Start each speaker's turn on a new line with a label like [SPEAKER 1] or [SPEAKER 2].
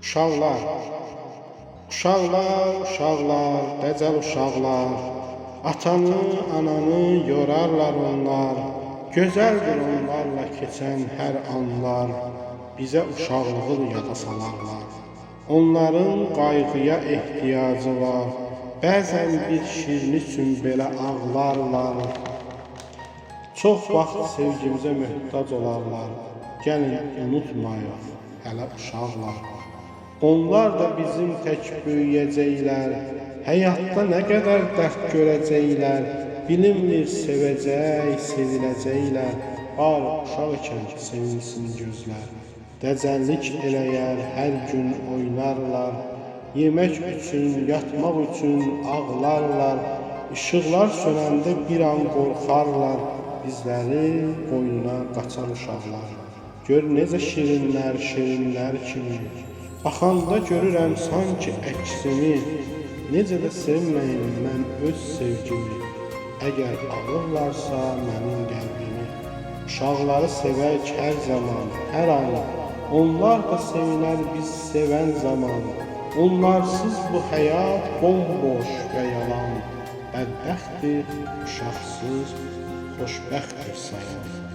[SPEAKER 1] Uşaqlar, uşaqlar, uşaqlar, dəcəl uşaqlar, atanı, ananı yorarlar onlar, gözəldir onlarla keçən hər anlar, bizə uşaqlığı yada salarlar. Onların qayğıya ehtiyacı var, bəzən bir şirin üçün belə ağlarlar. Çox vaxt sevgimizə möhtac olarlar, gəlin unutmayaq, hələ uşaqlar. Onlar da bizim tək böyüyəcəklər, həyatda nə qədər dərd görəcəklər, bilinmir sevəcək, seviləcəklər, var uşaq ikən sevinsin gözlər. Dəcəllik eləyər, hər gün oynarlar, yemək üçün, yatmaq üçün ağlarlar, işıqlar sönəndə bir an qorxarlar, bizləri boynuna qaçar uşaqlar. Gör necə şirinlər, şirinlər kimi, baxanda görürəm sanki əksini, necə də sevməyim mən öz sevgimi, əgər alırlarsa mənim qəlbimi. Uşaqları sevək hər zaman, hər an, onlar da sevinər biz sevən zaman. Onlarsız bu həyat bomboş və yalan, bədbəxtdir, uşaqsız, xoşbəxtdir sayan.